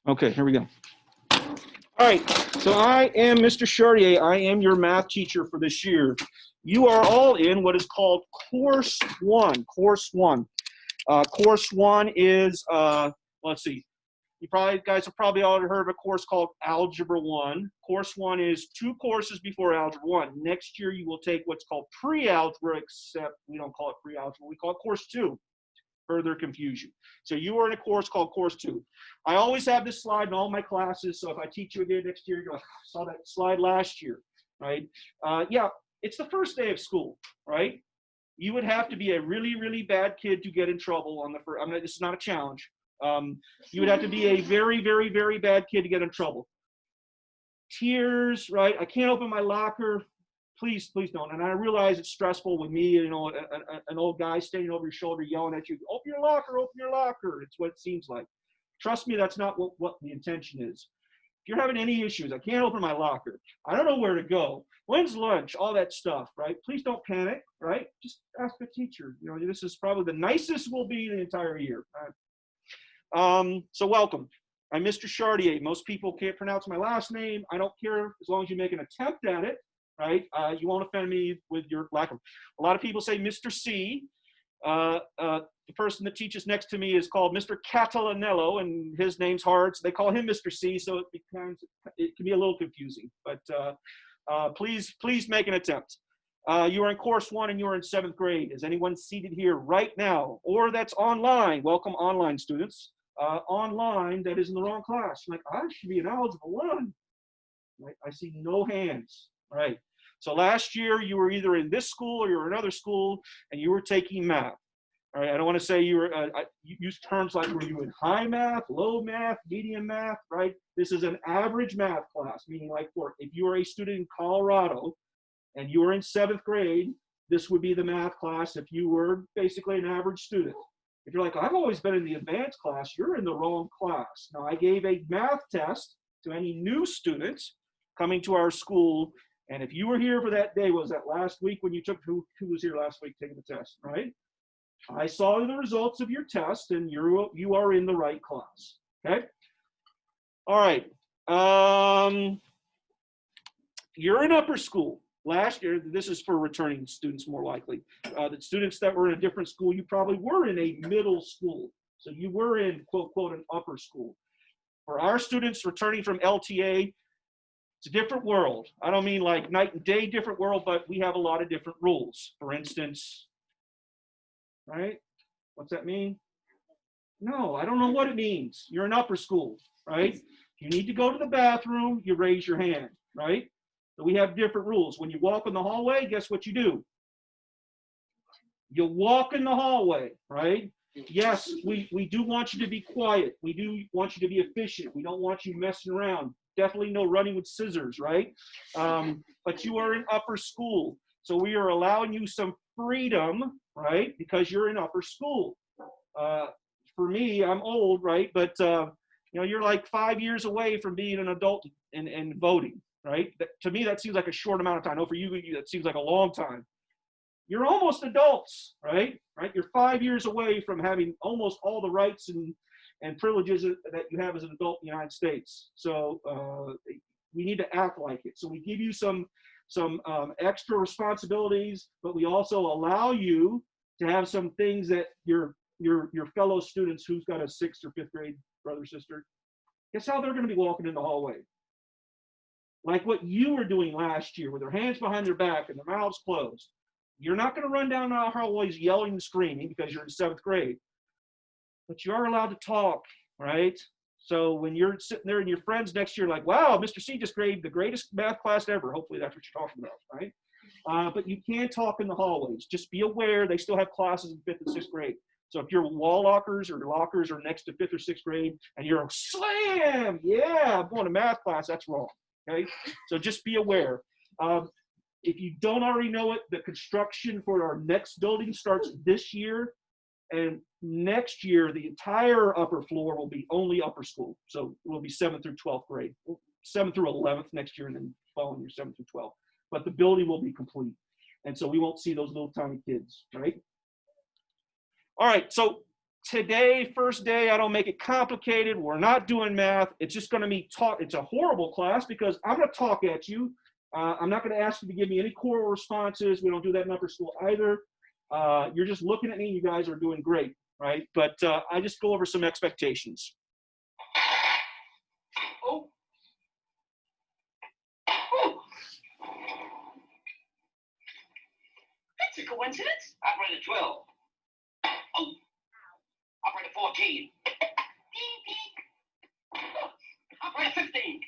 Okay, here we go. All right, so I am Mr. Chartier. I am your math teacher for this year. You are all in what is called Course 1. Course 1. Course 1 is, let's see, you guys have probably already heard of a course called Algebra 1. Course 1 is 2 courses before Algebra 1. Next year you will take what's called pre-algebra, except we don't call it pre-algebra, we call it Course 2. Further confusion. So you are in a course called Course 2. I always have this slide in all my classes, so if I teach you again next year, you're like, I saw that slide last year, right? Yeah, it's the first day of school, right? You would have to be a really, really bad kid to get in trouble on the first. I mean, this is not a challenge. You would have to be a very, very, very bad kid to get in trouble. Tears, right? I can't open my locker. Please don't. And I realize it's stressful with me, you know, an old guy standing over your shoulder yelling at you, open your locker, open your locker. It's what it seems like. Trust me, that's not what the intention is. If you're having any issues, I can't open my locker, I don't know where to go, when's lunch, all that stuff, right? Please don't panic, right? Just ask the teacher. You know, this is probably the nicest we'll be the entire year. So welcome. I'm Mr. Chartier. Most people can't pronounce my last name. I don't care as long as you make an attempt at it. Right? You won't offend me with your lack of. A lot of people say Mr. C. The person that teaches next to me is called Mr. Catalanello, and his name's hard, so they call him Mr. C. So it can be a little confusing. But please make an attempt. You are in Course 1 and you are in 7th grade. Is anyone seated here right now, or that's online? Welcome, online students. Online, that is in the wrong class. Like, I should be in Algebra 1. Right? I see no hands. Right. So last year you were either in this school or you were in another school and you were taking math. All right. I don't want to say you were, you use terms like were you in high math, low math, medium math, right? This is an average math class, meaning like if you are a student in Colorado and you were in 7th grade, this would be the math class if you were basically an average student. If you're like, I've always been in the advanced class, you're in the wrong class. Now I gave a math test to any new students coming to our school. And if you were here for that day, was that last week when you took, who was here last week taking the test, right? I saw the results of your test and you are in the right class, okay? All right, you're in upper school. Last year, this is for returning students more likely. The students that were in a different school, you probably were in a middle school. So you were in quote, an upper school. For our students returning from LTA, it's a different world. I don't mean like night and day different world, but we have a lot of different rules. For instance, right? What's that mean? No, I don't know what it means. You're in upper school, right? If you need to go to the bathroom, you raise your hand, right? So we have different rules. When you walk in the hallway, guess what you do? You walk in the hallway, right? Yes, we do want you to be quiet. We do want you to be efficient. We don't want you messing around. Definitely no running with scissors, right? But you are in upper school. So we are allowing you some freedom, right? Because you're in upper school. For me, I'm old, right? But you know, you're like 5 years away from being an adult and voting, right? To me, that seems like a short amount of time. I know for you, that seems like a long time. You're almost adults, right? You're 5 years away from having almost all the rights and privileges that you have as an adult in the United States. So we need to act like it. So we give you some extra responsibilities, but we also allow you to have some things that your fellow students who's got a 6th or 5th grade brother, sister, guess how they're going to be walking in the hallway? Like what you were doing last year with their hands behind their back and their mouths closed. You're not going to run down the hallways yelling and screaming because you're in 7th grade. But you are allowed to talk, right? So when you're sitting there and your friends next year are like, wow, Mr. C just gave the greatest math class ever. Hopefully that's what you're talking about, right? But you can talk in the hallways. Just be aware they still have classes in 5th and 6th grade. So if your wall lockers or lockers are next to 5th or 6th grade and you're slam, yeah, I'm going to math class, that's wrong, okay? So just be aware. If you don't already know it, the construction for our next building starts this year. And next year, the entire upper floor will be only upper school. So it will be 7th through 12th grade, 7th through 11th next year, and then following year 7th through 12th. But the building will be complete. And so we won't see those little tiny kids, right? All right, so Today, first day, I don't make it complicated. We're not doing math. It's just going to be taught. It's a horrible class because I'm going to talk at you. I'm not going to ask you to give me any choral responses. We don't do that in upper school either. You're just looking at me. You guys are doing great, right? But I just go over some expectations. Oh. Oh. That's a coincidence. Operator 12. Oh. Operator 14. Operator 15.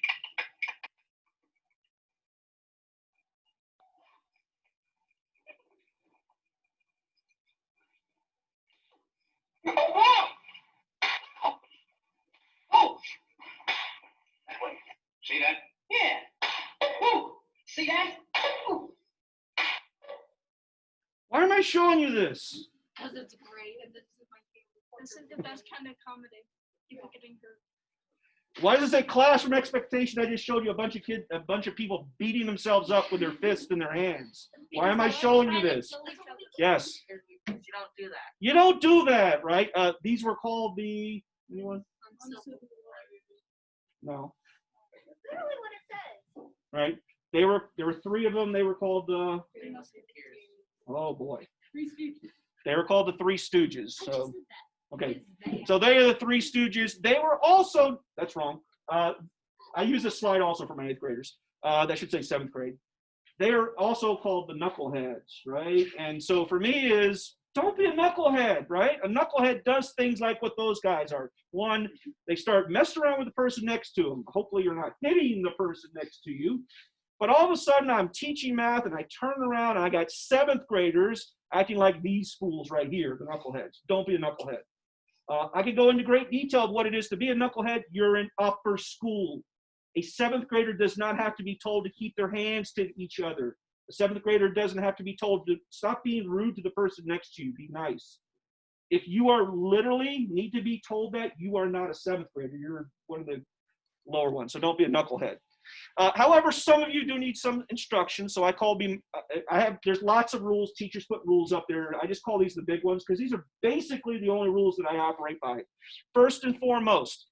Oh! Oh! That way. See that? Yeah. Ooh. See that? Ooh. Why am I showing you this? Because it's great, and this is my favorite. This is the best kind of comedy. People getting hurt. Why does it say classroom expectation? I just showed you a bunch of people beating themselves up with their fists in their hands. Why am I showing you this? Yes. You don't do that. You don't do that, right? These were called the, anyone? No. Literally what it says. Right? There were three of them. They were called the, oh boy. They were called the Three Stooges. So, okay. So they are the Three Stooges. They were also, that's wrong. I use this slide also for my 8th graders. That should say 7th grade. They are also called the knuckleheads, right? And so for me is, don't be a knucklehead, right? A knucklehead does things like what those guys are. One, they start messing around with the person next to them. Hopefully you're not hitting the person next to you. But all of a sudden I'm teaching math and I turn around and I got 7th graders acting like these fools right here, the knuckleheads. Don't be a knucklehead. I could go into great detail of what it is to be a knucklehead. You're in upper school. A 7th grader does not have to be told to keep their hands to each other. A 7th grader doesn't have to be told to stop being rude to the person next to you. Be nice. If you are literally need to be told that, you are not a 7th grader. You're one of the lower ones. So don't be a knucklehead. However, some of you do need some instruction. So I call them, there's lots of rules. Teachers put rules up there. I just call these the big ones because these are basically the only rules that I operate by. First and foremost,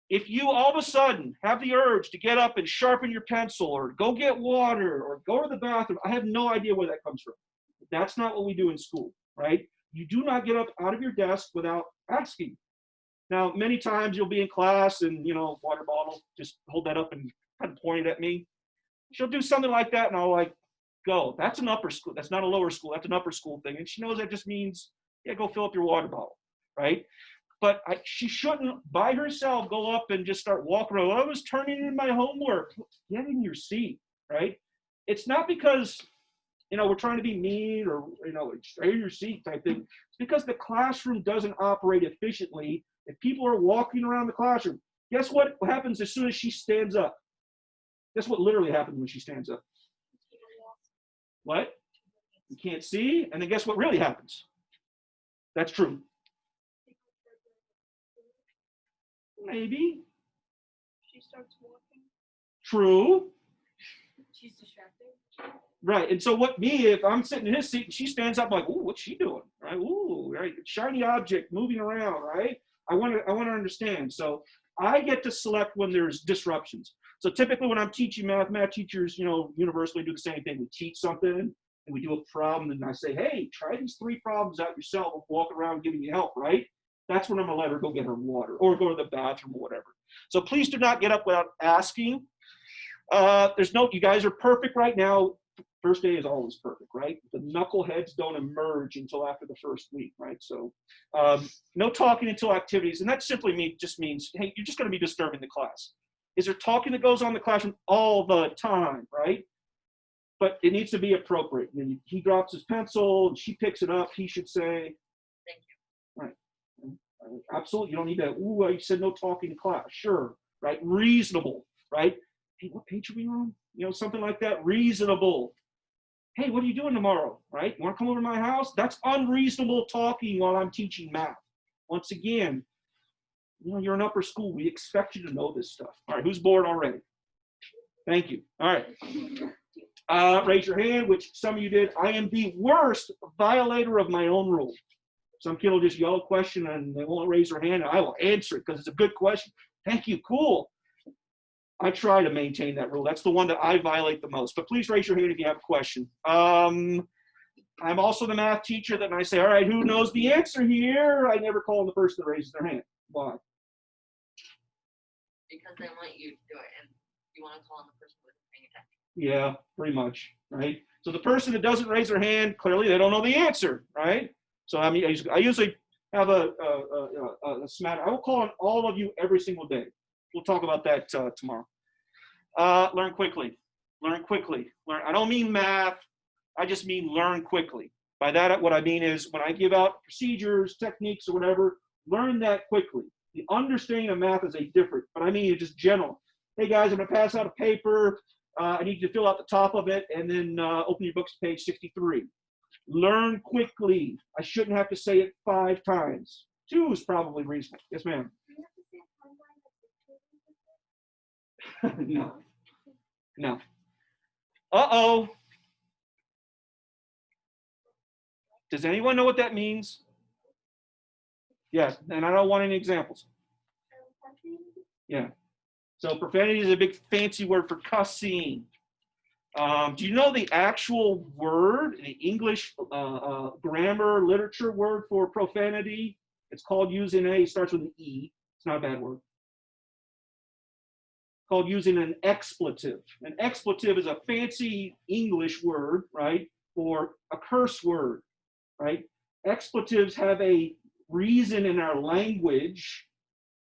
if you all of a sudden have the urge to get up and sharpen your pencil or go get water or go to the bathroom, I have no idea where that comes from. That's not what we do in school, right? You do not get up out of your desk without asking. Now, many times you'll be in class and, water bottle, just hold that up and kind of point it at me. She'll do something like that and I'll like, go. That's an upper school. That's not a lower school. That's an upper school thing. And she knows that just means, yeah, go fill up your water bottle, right? But she shouldn't, by herself, go up and just start walking around. I was turning in my homework. Get in your seat, right? It's not because, we're trying to be mean or, stay in your seat type thing. It's because the classroom doesn't operate efficiently. If people are walking around the classroom, guess what happens as soon as she stands up? Guess what literally happens when she stands up? What? You can't see, and then guess what really happens? That's true. Maybe. She starts walking. True. She's distracted. Right. And so if I'm sitting in his seat and she stands up, I'm like, ooh, what's she doing? Right? Ooh, right. Shiny object moving around, right? I want to understand. So I get to select when there's disruptions. So typically when I'm teaching math teachers, universally do the same thing. We teach something and we do a problem and I say, hey, try these 3 problems out yourself, walk around giving you help, right? That's when I'm gonna let her go get her water or go to the bathroom or whatever. So please do not get up without asking. You guys are perfect right now. First day is always perfect, right? The knuckleheads don't emerge until after the first week, right? So no talking until activities. And that simply just means, hey, you're just gonna be disturbing the class. Is there talking that goes on in the classroom all the time, right? But it needs to be appropriate. He drops his pencil and she picks it up. He should say, thank you. Right. Absolutely. You don't need that. Ooh, I said no talking in class. Sure. Right. Reasonable. Right. Hey, what page are we on? Something like that. Reasonable. Hey, what are you doing tomorrow? Right. You want to come over to my house? That's unreasonable talking while I'm teaching math. Once again, you're in upper school. We expect you to know this stuff. All right. Who's bored already? Thank you. All right. Raise your hand, which some of you did. I am the worst violator of my own rule. Some kid will just yell a question and they won't raise their hand, and I will answer it because it's a good question. Thank you, cool. I try to maintain that rule. That's the one that I violate the most. But please raise your hand if you have a question. I'm also the math teacher that when I say, all right, who knows the answer here? I never call on the person that raises their hand. Why? Because they want you to do it, and you want to call on the person who's paying attention. Yeah, pretty much, right? So the person that doesn't raise their hand, clearly they don't know the answer, right? So I mean, I usually have a smatter. I will call on all of you every single day. We'll talk about that tomorrow. Learn quickly. Learn quickly. Learn. I don't mean math. I just mean learn quickly. By that, what I mean is when I give out procedures, techniques, or whatever, learn that quickly. The understanding of math is a different, but I mean it's just general. Hey guys, I'm going to pass out a paper. I need you to fill out the top of it and then open your books to page 63. Learn quickly. I shouldn't have to say it 5 times. 2 is probably reasonable. Yes, ma'am. No. No. Uh-oh. Does anyone know what that means? Yes, and I don't want any examples. Yeah. So profanity is a big fancy word for cussing. Do you know the actual word, the English grammar literature word for profanity? It's called using it starts with an E. It's not a bad word. Called using an expletive. An expletive is a fancy English word, right, for a curse word, right? Expletives have a reason in our language.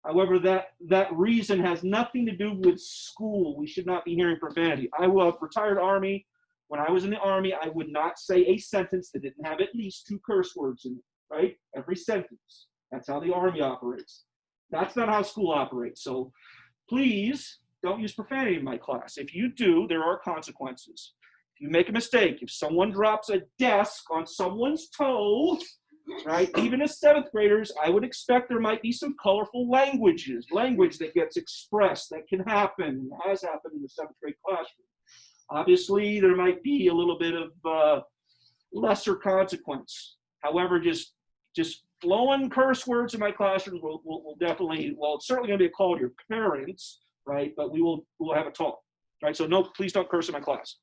However, that reason has nothing to do with school. We should not be hearing profanity. I was retired Army. When I was in the Army, I would not say a sentence that didn't have at least 2 curse words in it, right? Every sentence. That's how the Army operates. That's not how school operates. So please don't use profanity in my class. If you do, there are consequences. If you make a mistake, if someone drops a desk on someone's toe, right, even as 7th graders, I would expect there might be some colorful language that gets expressed, that can happen, has happened in the 7th grade classroom. Obviously, there might be a little bit of lesser consequence. However, just flowing curse words in my classroom will definitely, well, it's certainly going to be a call to your parents, right? But we'll have a talk, right? So no, please don't curse in my class.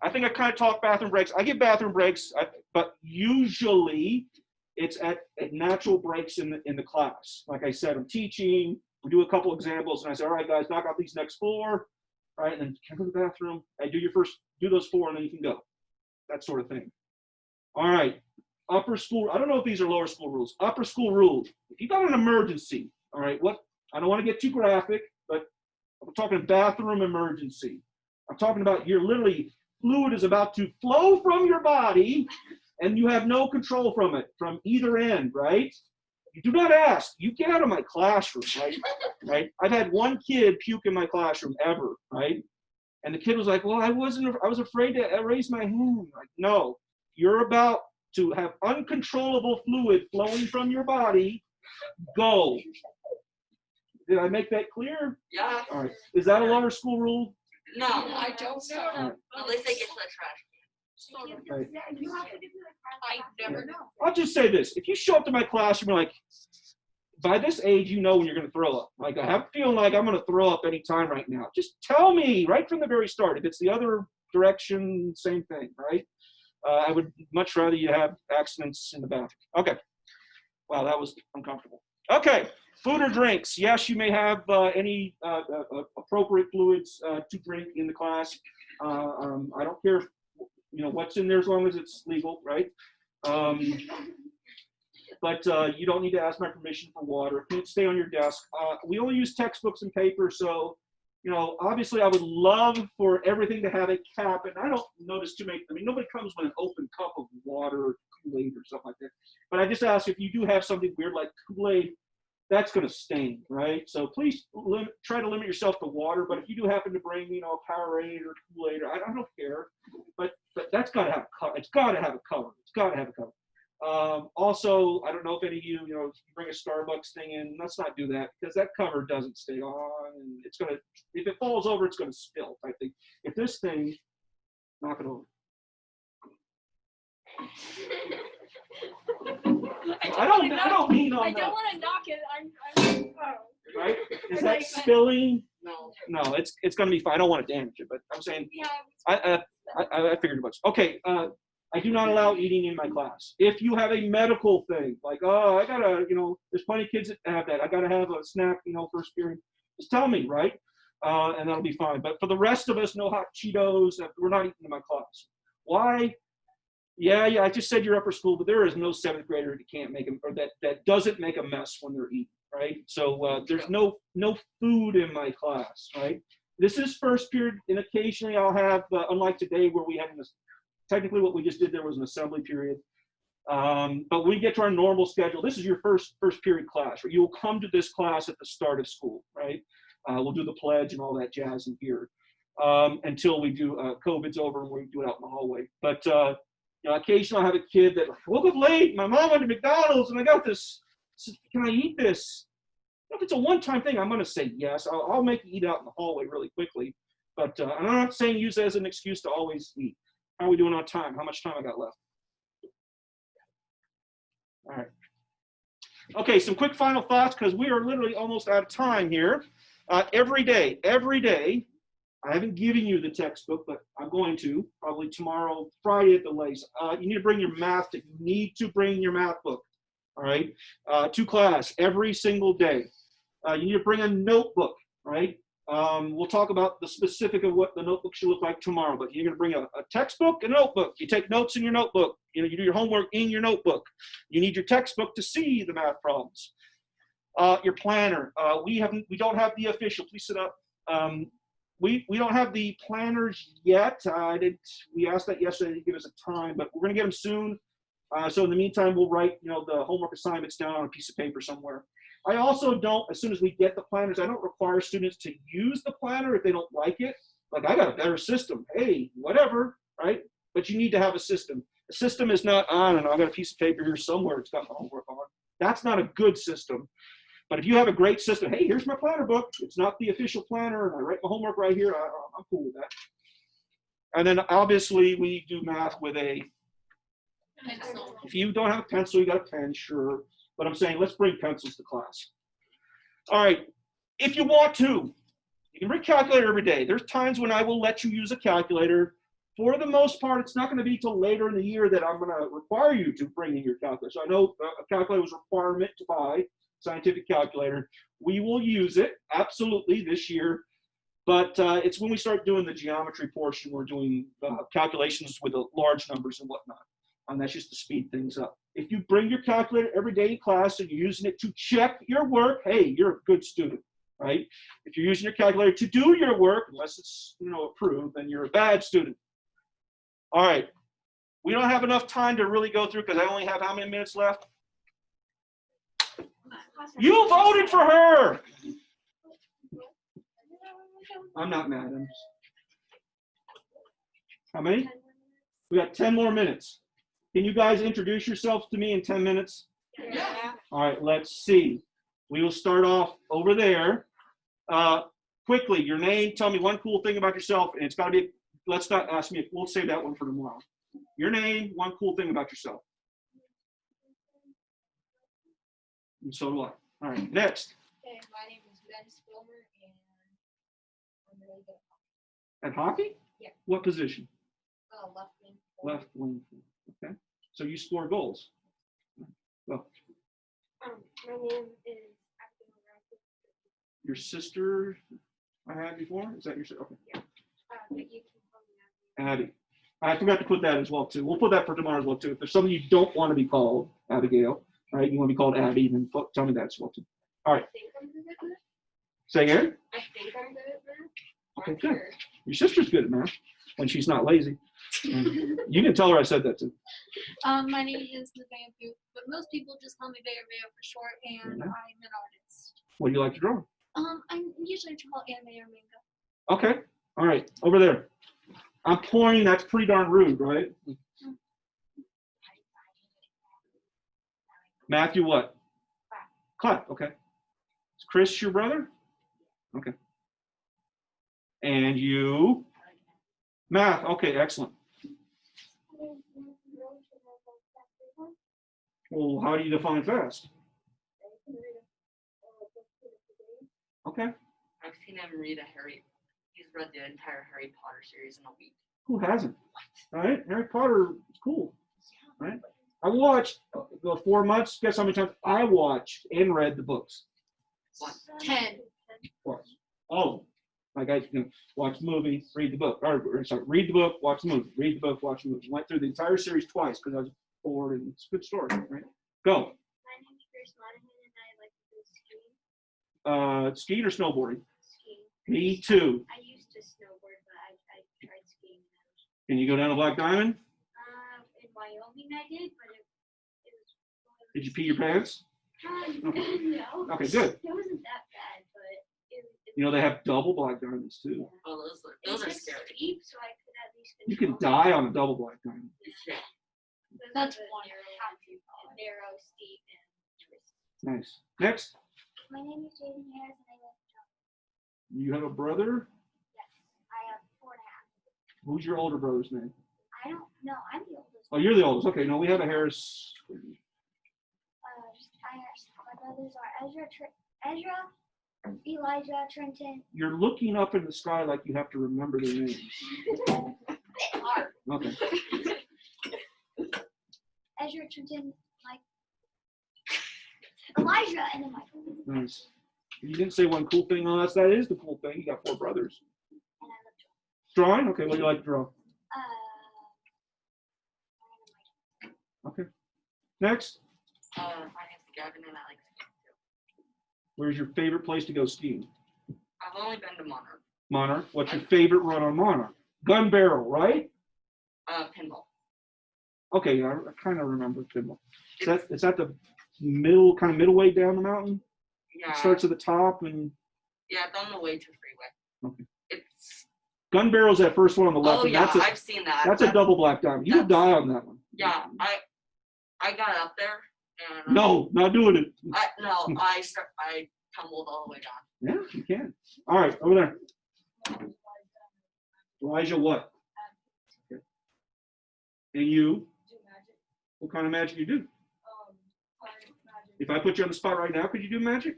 I think I kind of talk bathroom breaks. I give bathroom breaks, but usually it's at natural breaks in the class. Like I said, I'm teaching. We do a couple examples, and I say, all right, guys, knock out these next 4, right? And then can I go to the bathroom? I do those 4, and then you can go. That sort of thing. All right. Upper school. I don't know if these are lower school rules. Upper school rules. If you got an emergency, all right, I don't want to get too graphic, but I'm talking bathroom emergency. I'm talking about you're literally, fluid is about to flow from your body and you have no control from it, from either end, right? You do not ask. You get out of my classroom, right? I've had one kid puke in my classroom ever, right? And the kid was like, well, I was afraid to raise my hand. Like, no, you're about to have uncontrollable fluid flowing from your body. Go. Did I make that clear? Yeah. All right. Is that a lower school rule? No, I don't know. Right. At least they get to the trash. Right. You have to do it. I never know. I'll just say this. If you show up to my classroom, you're like, by this age, you know when you're going to throw up. Like, I have a feeling like I'm going to throw up any time right now. Just tell me right from the very start. If it's the other direction, same thing, right? I would much rather you have accidents in the bathroom. Okay. Wow, that was uncomfortable. Okay. Food or drinks. Yes, you may have any appropriate fluids to drink in the class. I don't care, what's in there as long as it's legal, right? But you don't need to ask my permission for water. It can't stay on your desk. We only use textbooks and paper, so obviously I would love for everything to have a cap, and I don't notice too many. I mean, nobody comes with an open cup of water or Kool-Aid or something like that. But I just ask if you do have something weird like Kool-Aid, that's going to stain, right? So please try to limit yourself to water. But if you do happen to bring, Powerade or Kool-Aid, I don't care. But that's got to have a cover. It's got to have a cover. It's got to have a cover. Also, I don't know if any of you, you bring a Starbucks thing in, let's not do that because that cover doesn't stay on and it's going to, if it falls over, it's going to spill, I think. If this thing, knock it over. I don't mean on I that. don't want to knock it. Oh. Right? Is that Right. spilling? No. No, it's going to be fine. I don't want to damage it, but I'm saying Yeah. I figured as much. Okay, I do not allow eating in my class. If you have a medical thing, like, oh, I gotta, there's plenty of kids that have that. I gotta have a snack, first period. Just tell me, right? And that'll be fine. But for the rest of us, no hot Cheetos. We're not eating in my class. Why? Yeah, I just said you're upper school, but there is no seventh grader that can't make them, or that doesn't make a mess when they're eating, right? So there's no food in my class, right? This is first period, and occasionally I'll have, unlike today where we had technically what we just did there was an assembly period. But when we get to our normal schedule, this is your first period class, right? You will come to this class at the start of school, right? We'll do the pledge and all that jazz in here until we do COVID's over and we do it out in the hallway. But occasionally I'll have a kid that woke up late. My mom went to McDonald's and I got this. Can I eat this? If it's a one-time thing, I'm going to say yes. I'll make you eat out in the hallway really quickly. But I'm not saying use it as an excuse to always eat. How are we doing on time? How much time I got left? All right. Okay, some quick final thoughts because we are literally almost out of time here. Every day, I haven't given you the textbook, but I'm going to, probably tomorrow, Friday at the latest. You need to bring your math book. You need to bring your math book, all right, to class every single day. You need to bring a notebook, right? We'll talk about the specific of what the notebook should look like tomorrow, but you're going to bring a textbook and a notebook. You take notes in your notebook. You do your homework in your notebook. You need your textbook to see the math problems. Your planner. We don't have the official. Please sit up. We don't have the planners yet. We asked that yesterday to give us a time, but we're going to get them soon. So in the meantime, we'll write the homework assignments down on a piece of paper somewhere. I also don't, as soon as we get the planners, I don't require students to use the planner if they don't like it. Like, I got a better system. Hey, whatever, right? But you need to have a system. A system is not, I don't know, I got a piece of paper here somewhere, it's got my homework on. That's not a good system. But if you have a great system, hey, here's my planner book. It's not the official planner, and I write my homework right here. I'm cool with that. And then obviously we do math with a Pencil. If you don't have a pencil, you got a pen, sure. But I'm saying let's bring pencils to class. All right, if you want to, you can bring a calculator every day. There's times when I will let you use a calculator. For the most part, it's not going to be till later in the year that I'm going to require you to bring in your calculator. So I know a calculator was a requirement to buy, scientific calculator. We will use it, absolutely, this year. But it's when we start doing the geometry portion, we're doing calculations with the large numbers and whatnot. And that's just to speed things up. If you bring your calculator every day in class and you're using it to check your work, hey, you're a good student, right? If you're using your calculator to do your work, unless it's approved, then you're a bad student. All right, we don't have enough time to really go through because I only have how many minutes left? You voted for her. I'm not mad. How many? We got 10 more minutes. Can you guys introduce yourselves to me in 10 minutes? Yeah. All right, let's see. We will start off over there. Quickly, your name, tell me one cool thing about yourself, and it's got to be, let's not ask me, we'll save that one for tomorrow. Your name, one cool thing about yourself. And so do I. All right, next. Okay, my name is Ben Spilmer, and I'm really good At hockey? Yeah. What position? at left wing. Left wing. Okay. So you score goals. Well, My name is Abdul Rafi. your sister I had before? Is that your sister? Okay. But you can call me Abby. Abby. I forgot to put that as well, too. We'll put that for tomorrow as well, too. If there's something you don't want to be called, Abigail, all right, you want to be called Abby, then tell me that as well, too. All right. I think I'm good at math. Say again? I think I'm good at math. Okay, I'm good. sure. Your sister's good at math when she's not lazy. You can tell her I said that, too. My name is Nevaeh Booth, but most people just call me Veo for short, and Yeah. I'm an artist. What do you like to draw? I usually draw anime or manga. Okay. All right. Over there. I'm pointing. That's pretty darn rude, right? Matthew what? Clap. Okay. Is Chris your brother? Okay. And you? Math. Okay. Excellent. Well, how do you define fast? Okay. I've seen him read he's read the entire Harry Potter series in a week. Who hasn't? All right. Harry Potter is cool. Right. I watched the 4 months. Guess how many times I watched and read the books? What? 10. Twice. Oh, like I watch the movie, read the book. Or, sorry, read the book, watch the movie. Read the book, watch the movie. Went through the entire series twice because I was bored and it's a good story. Right. Go. My name's Grace Monahan and I like to do skiing. Skiing or snowboarding? Skiing. Me too. I used to snowboard, but I tried skiing. Can you go down to Black Diamond? In Wyoming I did, but it was. Did you pee your pants? No. Okay, good. It wasn't that bad, but it You know they have double Black Diamonds too. Oh, those it are was scary. steep, so I could at least You can control die on a double Black Diamond. Yeah. That's one narrow, steep, and twisty. Nice. Next, My name is Jaden Harris, and I live in John. you have a brother. Yes, I have 4.5. Who's your older brother's name? I don't know. I'm the oldest. Oh, you're the oldest. Okay, no, we have a Harris. My brothers are Ezra, Elijah, Trenton. You're looking up in the sky like you have to remember their names. Hard. Okay. Ezra, Trenton, Mike, Elijah, and then Michael. Nice. You didn't say one cool thing. Oh, that is the cool thing. You got 4 brothers. And I love Drawing? Okay, what do you like to draw? Okay. Next, My name's Gavin and I like skiing too. where's your favorite place to go skiing? I've only been to Monarch. Monarch. What's your favorite run on Monarch? Gun Barrel, right? Pinball. Okay, yeah, I kind of remember Pinball. Is that the middle way down the mountain? Yeah. It starts at the top and Yeah, it's on the way to freeway. Okay. It's. Gun Barrel's that first one on the left. Oh and yeah, that's a, I've seen that. that's a double Black Diamond. You would die on that one. Yeah, I got up there and. No, not doing it. I tumbled all the way down. Yeah, you can. All right, over there. Elijah, what? Okay. And you? What kind of magic you do? If I put you on the spot right now, could you do magic?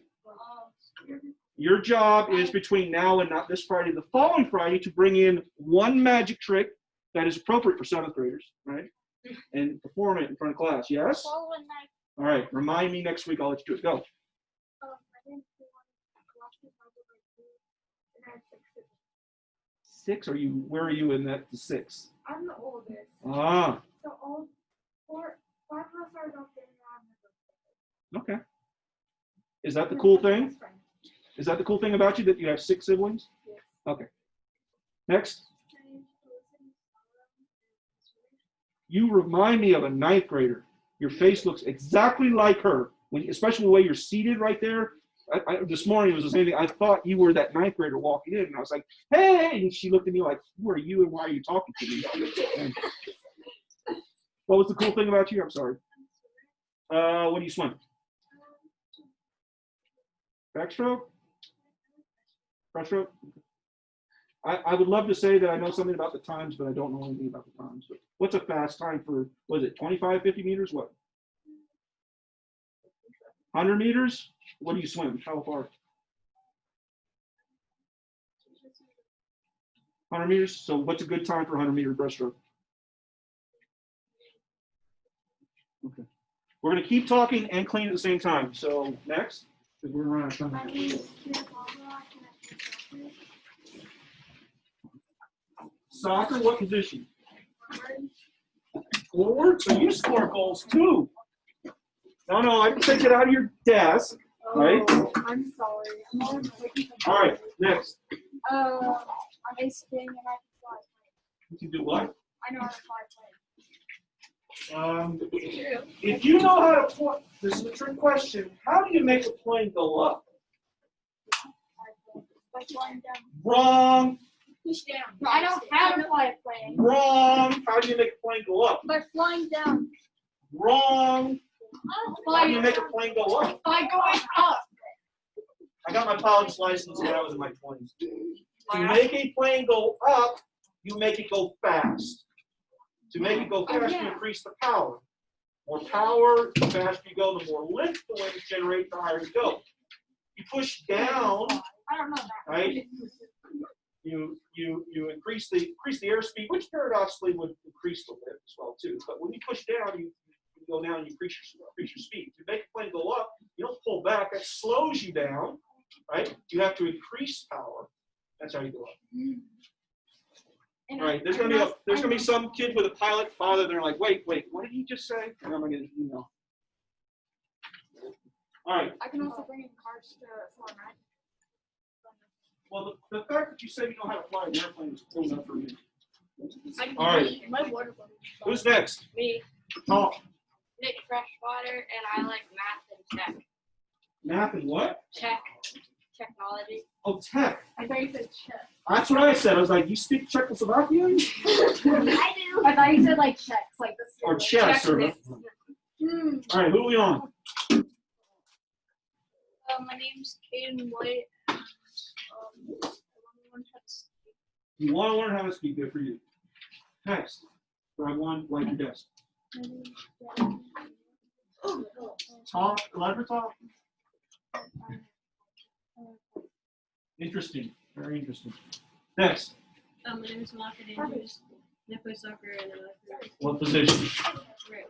Your job is between now and not this Friday, the following Friday, to bring in one magic trick that is appropriate for 7th graders, right? And perform it in front of class. Yes? Following night. All right. Remind me next week. I'll let you do it. Go. Six? Where are you in that 6? I'm the oldest. Ah, So all 5 of us are adopted and I'm okay. Is that the cool thing? Is that the cool thing about you, that you have 6 siblings? Yes. Okay. Next. You remind me of a 9th grader. Your face looks exactly like her, especially the way you're seated right there. This morning it was the same thing. I thought you were that 9th grader walking in, and I was like, "Hey!" And she looked at me like, "Who are you, and why are you talking to me?" And what was the cool thing about you? I'm sorry. What do you swim? Backstroke? Breaststroke? I would love to say that I know something about the times, but I don't know anything about the times. But what's a fast time for, was it 25, 50 meters? What? 100 meters? What do you swim? How far? 100 meters? So what's a good time for 100-meter breaststroke? Okay. We're going to keep talking and clean at the same time. So next, because we're running out of My time. name is Kira Palmer. Soccer, what position? Forward? So you score goals too. No, I can take it out of your desk, right? Oh, I'm sorry. I'm always looking for All right, next. I'm a spin and I can fly. You can do what? I know how to fly plane. If you know how to play, this is a trick question. How do you make a plane go up? By flying down. Wrong. Push down. I don't have to fly a plane. Wrong. How do you make a plane go up? By flying down. Wrong. How do you make a plane go up? By going up. I got my pilot's license when I was in my 20s. To make a plane go up, you make it go fast. To make it go fast, you increase the power. More power, the faster you go, the more lift the wings generate, the higher you go. You push down, I don't know that. right? You increase the airspeed, which paradoxically would increase the lift as well too. But when you push down, you go down and you increase your speed. To make the plane go up, you don't pull back. That slows you down, right? You have to increase power. That's how you go up. And Right? There's gonna be some kid with a pilot father. They're like, wait, what did he just say? And I'm gonna get an email. All right. I can also bring in cards to form, right? Well, the fact that you said you know how to fly an airplane is cool enough for me. I can All right. My water bottle. Who's next? Me, Talk. Nick Freshwater, and I like math and tech. Math and what? Technology. Oh, tech. I thought you said Czech. That's what I said. I was like, you speak Czechoslovakian? I do. I thought you said like Czechs, like the Or chess? Or all right, who are we on? My name's Caden White. And, I want to learn how to speak. You want to learn how to speak. Good for you. Next. Grab one, wipe your desk. Talk. Let her talk. Interesting. Very interesting. Next. My name is Malaka Andrews. I play soccer and What position? right wing.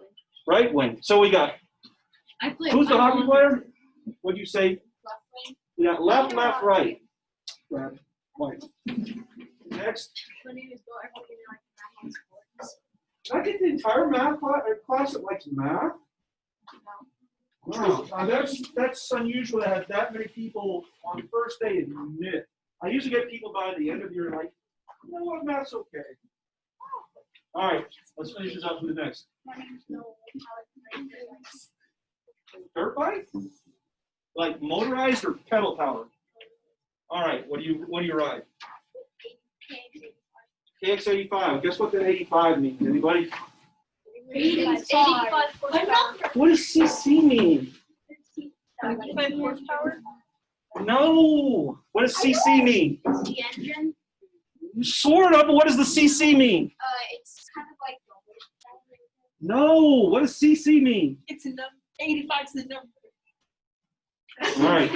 Right wing. So we got. I play. Who's the I'm hockey on- player? What'd you say? Left wing. We got left, right. Grab. White. Next. My name is Bill. Everybody like math and sports. I think the entire math class that likes math. Wow, that's unusual to have that many people on the first day admit. I usually get people by the end of the year like, you know what, math's okay. All right, let's finish this up with the next. My name is Noel. I like dirt bikes. Dirt bike? Like motorized or pedal powered? All right, what do you ride? KX85. Guess what that 85 means? Anybody? 85 horsepower. What does CC mean? 85 horsepower. No. What does CC mean? The engine. Sort of, but what does the CC mean? It's kind of like No. What does CC mean? It's a number. 85's the number. All right.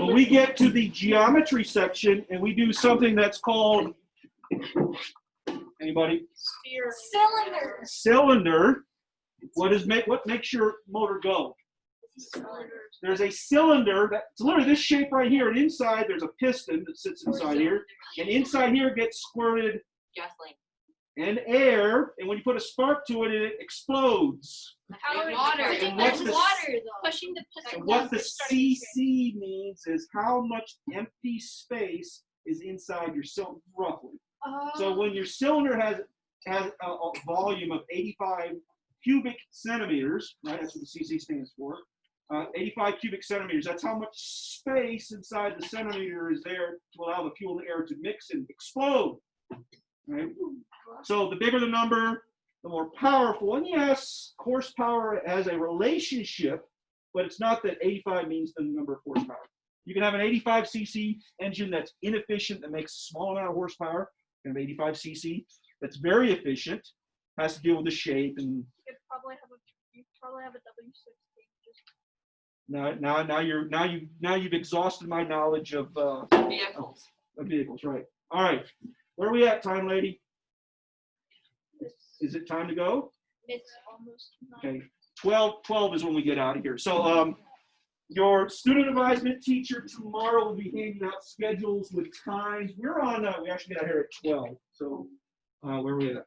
When we get to the geometry section and we do something that's called, anybody? sphere. Cylinder. What makes your motor go? There's a cylinder that's literally this shape right here, and inside there's a piston that sits inside here, and inside here gets squirted Gasoline. and air, and when you put a spark to it, it explodes. Water. And what's the, Pushing the piston. and what the CC means is how much empty space is inside your cylinder, roughly. So when your cylinder has a volume of 85 cubic centimeters, right? That's what the CC stands for. 85 cubic centimeters. That's how much space inside the centimeter is there to allow the fuel and the air to mix and explode. Right? So the bigger the number, the more powerful. And yes, horsepower has a relationship, but it's not that 85 means the number of horsepower. You can have an 85 cc engine that's inefficient, that makes a small amount of horsepower. You can have 85 cc that's very efficient, has to deal with the shape and You probably have a W16. now you've exhausted my knowledge of Vehicles. vehicles, right? All right, where are we at, time lady? Is it time to go? It's almost. Okay, 12 is when we get out of here. So your student advisement teacher tomorrow will be handing out schedules with times. We're on. We actually got here at 12. So where are we at?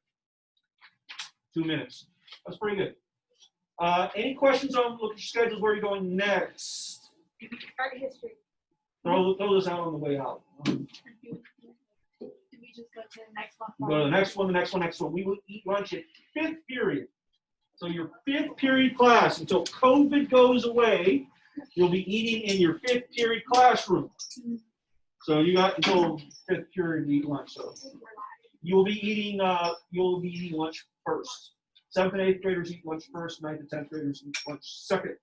2 minutes. That's pretty good. Any questions on look at your schedules? Where are you going next? Art history. Throw those out on the way out. Do we just go to the next one? Go to the next one, the next one, next one. We will eat lunch at 5th period. So your 5th period class, until COVID goes away, you'll be eating in your 5th period classroom. So you got until 5th period to eat lunch. So you'll be eating lunch first. 7th and 8th graders eat lunch first. 9th and 10th graders eat lunch second.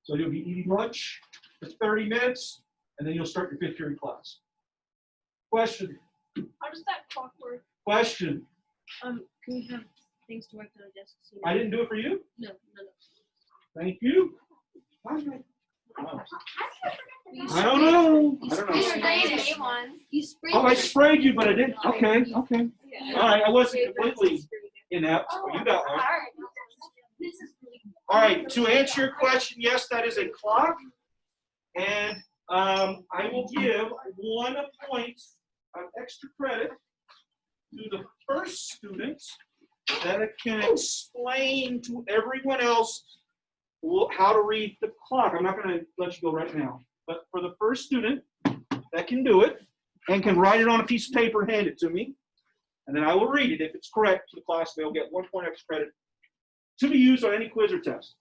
So you'll be eating lunch for 30 minutes, and then you'll start your 5th period class. Question. How does that clock work? Question. Can we have things to work on a desk. So I didn't do it for you? No. Thank you. I don't know. I don't know. You sprayed Oh, I sprayed you, but I didn't. Okay. All Yeah. right, I wasn't completely inept. Oh, you got one. All right, to answer your question, yes, that is a clock. And I will give 1 point of extra credit to the first student that can explain to everyone else how to read the clock. I'm not going to let you go right now. But for the first student that can do it and can write it on a piece of paper and hand it to me, and then I will read it. If it's correct to the class, they'll get 1 point extra credit to be used on any quiz or test.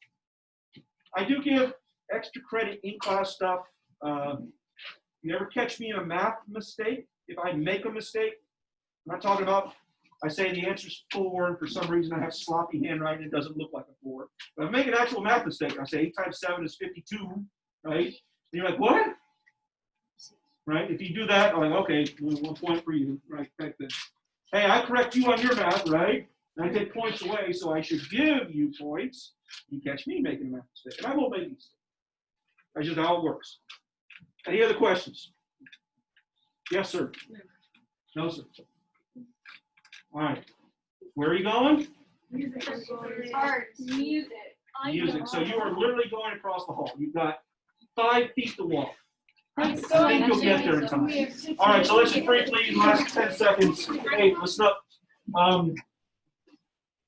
I do give extra credit in class stuff. You never catch me in a math mistake. If I make a mistake, I'm not talking about I say the answer's 4, and for some reason I have sloppy handwriting, it doesn't look like a 4. But I make an actual math mistake. I say 8 times 7 is 52, right? And you're like, what? Right? If you do that, I'm like, okay, 1 point for you, right? Back then. Hey, I correct you on your math, right? And I take points away, so I should give you points. You catch me making a math mistake, and I will make a mistake. That's just how it works. Any other questions? Yes, sir. No, sir. All right. Where are you going? Art. Music. Music. So you are literally going across the hall. You've got 5 feet to walk. I think you'll get there in time. All right, so let's just briefly, in the last 10 seconds, hey, listen up.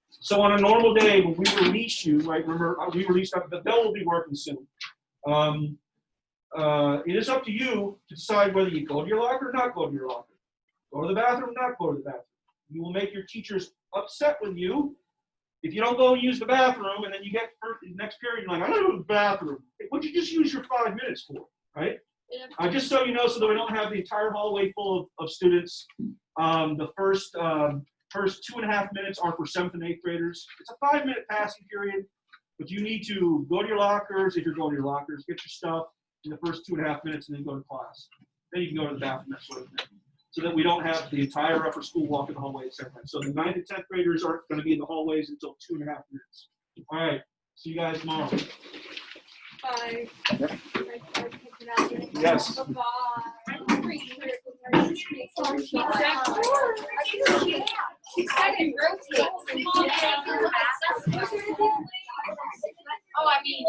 So on a normal day, when we release you, right, remember, we release, the bell will be working soon. It is up to you to decide whether you go to your locker or not go to your locker. Go to the bathroom or not go to the bathroom. You will make your teachers upset with you if you don't go use the bathroom, and then you get the next period, you're like, I don't go to the bathroom. What'd you just use your 5 minutes for, right? Just so you know, so that we don't have the entire hallway full of students. The first 2.5 minutes are for 7th and 8th graders. It's a 5-minute passing period, but you need to go to your lockers. If you're going to your lockers, get your stuff in the first 2.5 minutes, and then go to class. Then you can go to the bathroom, that sort of thing, so that we don't have the entire upper school walk in the hallway at the same time. So the 9th and 10th graders aren't going to be in the hallways until 2.5 minutes. All right, see you guys tomorrow. Bye. Yes. Oh, I mean,